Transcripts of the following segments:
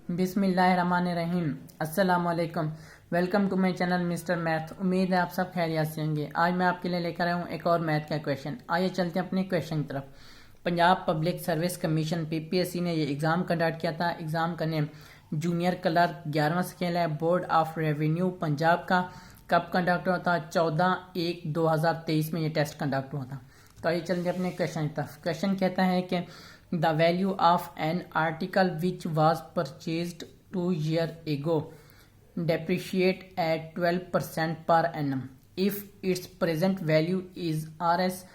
बिस्मिल्लाहिर्रहमानिर्रहीम। अस्सलामुअलैकुम। Welcome to my channel mister math. उम्मीद है आप सब खैरियत से होंगे। आज मैं आपके लिए लेकर आया हूँ एक और मैथ का क्वेश्चन। आइए चलते हैं अपने क्वेश्चन की तरफ। Punjab public service commission PPSC ने ये एग्ज़ाम कंडक्ट किया था। एग्ज़ाम का नेम जूनियर क्लर्क 11वां स्केल है। बोर्ड ऑफ रेवेन्यू पंजाब का कब कंडक्ट हुआ था? 14/1/2023 में ये टेस्ट कंडक्ट हुआ था। तो आइए चलते हैं अपने क्वेश्चन की तरफ। क्वेश्चन कहता है कि the value of an article which was purchased 2 years ago depreciate at 12% per annum if its present value is Rs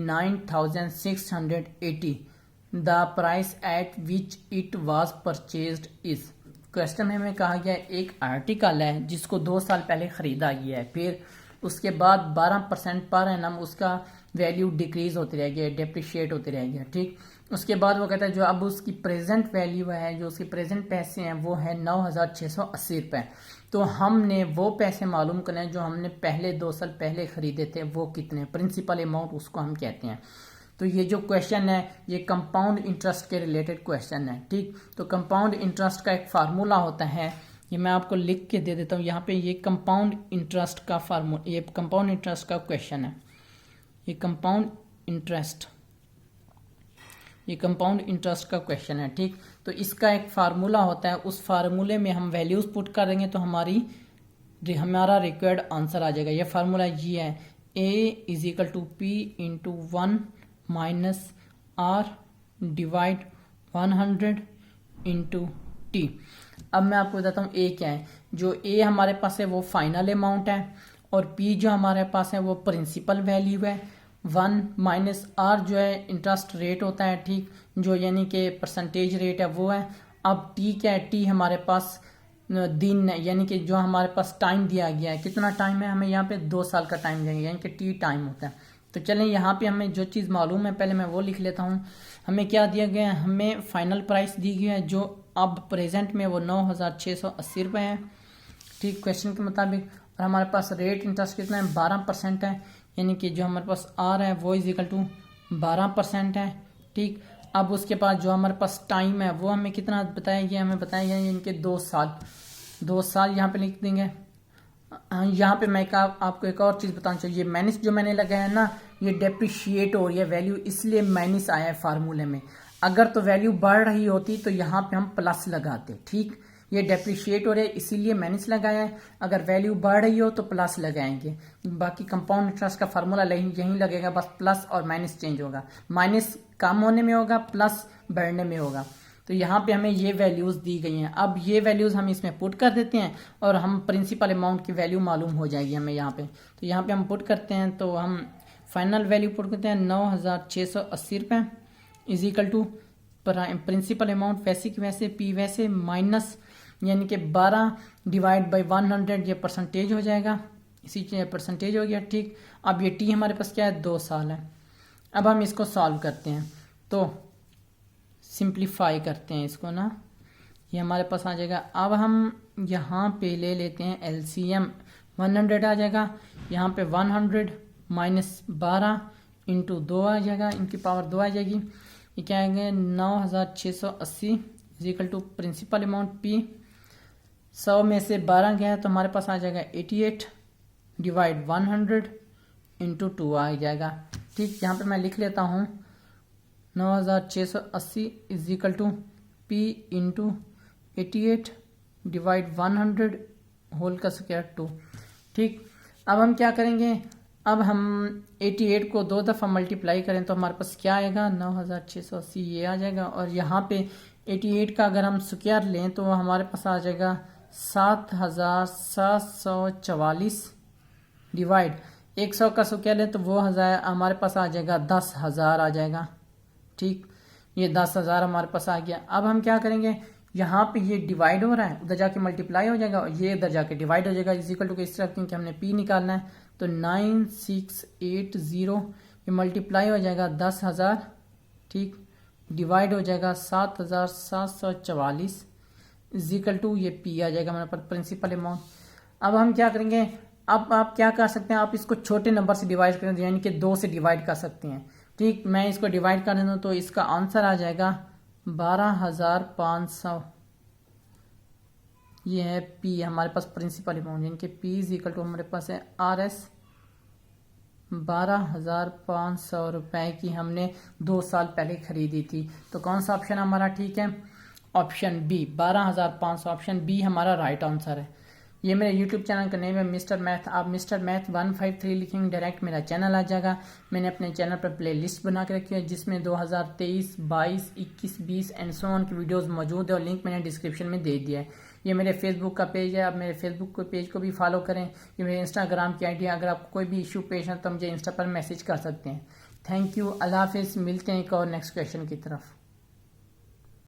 9680, the price at which it was purchased is। Question में हमें कहा गया एक आर्टिकल है जिसको 2 साल पहले खरीदा गया है, फिर उसके बाद 12% पर एनम उसका वैल्यू डिक्रीज होती रहेगी, डेप्रिशिएट होती रहेगी। ठीक, उसके बाद वो कहता है जो अब उसकी प्रेजेंट वैल्यू है, जो उसके प्रेजेंट पैसे हैं वो है 9680 रुपये। तो हमने वो पैसे मालूम करने हैं जो हमने पहले 2 साल पहले खरीदे थे, वो कितने, प्रिंसिपल अमाउंट उसको हम कहते हैं। तो ये जो क्वेश्चन है ये कंपाउंड इंटरेस्ट के रिलेटेड क्वेश्चन है। ठीक, तो कंपाउंड इंटरेस्ट का एक फार्मूला होता है, ये मैं आपको लिख के दे देता हूँ यहाँ पे। ये कंपाउंड इंटरेस्ट का फार्मूला, ये कंपाउंड इंटरेस्ट का क्वेश्चन है। ये कंपाउंड इंटरेस्ट का क्वेश्चन है। ठीक, तो इसका एक फार्मूला होता है, उस फार्मूले में हम वैल्यूज पुट कर देंगे तो हमारा रिक्वायर्ड आंसर आ जाएगा। ये फार्मूला ये है, A = P × 1 - R divide 100 × T। अब मैं आपको बताता हूँ A क्या है। जो A हमारे पास है वो फाइनल अमाउंट है, और P जो हमारे पास है वो प्रिंसिपल वैल्यू है। 1 - R जो है इंटरेस्ट रेट होता है। ठीक, जो यानी कि परसेंटेज रेट है वो है। अब T क्या है? T हमारे पास दिन है, यानी कि जो हमारे पास टाइम दिया गया है, कितना टाइम है, हमें यहाँ पे 2 साल का टाइम देंगे, यानी कि T टाइम होता है। तो चलें यहाँ पे हमें जो चीज़ मालूम है पहले मैं वो लिख लेता हूँ। हमें क्या दिया गया है? हमें फाइनल प्राइस दी गई है जो अब प्रेजेंट में वो 9680 रुपये है। ठीक, क्वेश्चन के मुताबिक। और हमारे पास रेट इंटरेस्ट कितना है? 12% है, यानी कि जो हमारे पास R है वो = 12% है। ठीक, अब उसके बाद जो हमारे पास टाइम है वो हमें कितना बताया गया? हमें बताया गया यानी कि 2 साल यहाँ पे लिख देंगे। यहाँ पे मैं आपको एक और चीज़ बताना चाहिए, माइनस जो मैंने लगाया है ना, ये डेप्रिशिएट हो रही है वैल्यू, इसलिए माइनस आया है फार्मूले में। अगर तो वैल्यू बढ़ रही होती तो यहाँ पे हम प्लस लगाते। ठीक, ये डेप्रिशिएट हो रहा है इसीलिए माइनस लगाया है, अगर वैल्यू बढ़ रही हो तो प्लस लगाएंगे। बाकी कंपाउंड इंटरेस्ट का फार्मूला यहीं लगेगा, बस प्लस और माइनस चेंज होगा। माइनस कम होने में होगा, प्लस बढ़ने में होगा। तो यहाँ पे हमें ये वैल्यूज दी गई हैं। अब ये वैल्यूज हम इसमें पुट कर देते हैं और हम प्रिंसिपल अमाउंट की वैल्यू मालूम हो जाएगी हमें यहाँ पे। तो यहाँ पे हम पुट करते हैं, तो हम फाइनल वैल्यू पुट करते हैं 9680 रुपये = प्रिंसिपल अमाउंट वैसे की वैसे, P वैसे, माइनस यानी कि 12 डिवाइड बाई 100, ये परसेंटेज हो जाएगा, इसी परसेंटेज हो गया। ठीक, अब ये T हमारे पास क्या है? 2 साल है। अब हम इसको सॉल्व करते हैं, तो सिंप्लीफाई करते हैं इसको ना, ये हमारे पास आ जाएगा। अब हम यहाँ पे ले लेते हैं LCM, 100 आ जाएगा। यहाँ पे 100 - 12 × 2 आ जाएगा, इनकी पावर 2 आ जाएगी। ये क्या आएगा? 9680 = प्रिंसिपल अमाउंट P। 100 में से 12 गया तो हमारे पास आ जाएगा 88 डिवाइड 100 × 2 आ जाएगा। ठीक, यहाँ पे मैं लिख लेता हूँ 9680 = P × 88 डिवाइड 100 होल का स्क्वायर 2। ठीक, अब हम क्या करेंगे? अब हम 88 को 2 दफ़ा मल्टीप्लाई करें तो हमारे पास क्या आएगा? 9680 ये आ जाएगा। और यहाँ पे 88 का अगर हम स्क्वायर लें तो हमारे पास आ जाएगा 7744 डिवाइड 100 का स्क्वायर लें तो वो हमारे पास आ जाएगा 10,000 आ जाएगा। ठीक, ये 10,000 हमारे पास आ गया। अब हम क्या करेंगे? यहाँ पे ये डिवाइड हो रहा है, उधर जाके मल्टीप्लाई हो जाएगा और ये उधर जाके डिवाइड हो जाएगा। = के इस तरह, क्योंकि हमने P निकालना है, तो 9680 ये मल्टीप्लाई हो जाएगा 10,000। ठीक, डिवाइड हो जाएगा 7744 = ये P आ जाएगा हमारे पास प्रिंसिपल अमाउंट। अब हम क्या करेंगे? अब आप क्या कर सकते हैं? आप इसको छोटे नंबर से डिवाइड करें, यानी कि 2 से डिवाइड कर सकते हैं। ठीक, मैं इसको डिवाइड कर देता हूँ तो इसका आंसर आ जाएगा 12,500 ये है पी, हमारे पास प्रिंसिपल अमाउंट, यानी कि पी इज इक्वल टू हमारे पास है आर एस 12,500 रुपए की हमने 2 साल पहले खरीदी थी। तो कौन सा ऑप्शन हमारा ठीक है? ऑप्शन बी 12,500, ऑप्शन बी हमारा राइट आंसर है। ये मेरे यूट्यूब चैनल का नेम है मिस्टर मैथ। आप मिस्टर मैथ 153 लिखेंगे डायरेक्ट मेरा चैनल आ जाएगा। मैंने अपने चैनल पर प्ले लिस्ट बना के रखी है जिसमें 2023, 22, 21, 20 एंड सो ऑन की वीडियोस मौजूद है और लिंक मैंने डिस्क्रिप्शन में दे दिया है। ये मेरे फेसबुक का पेज है, आप मेरे फेसबुक के पेज को भी फॉलो करें। ये मेरे इंस्टाग्राम की आईडी है, अगर आपको कोई भी इशू पेश है तो मुझे इंस्टा पर मैसेज कर सकते हैं। थैंक यू, अल्लाह हाफिज़। मिलते हैं एक और नेक्स्ट क्वेश्चन की तरफ।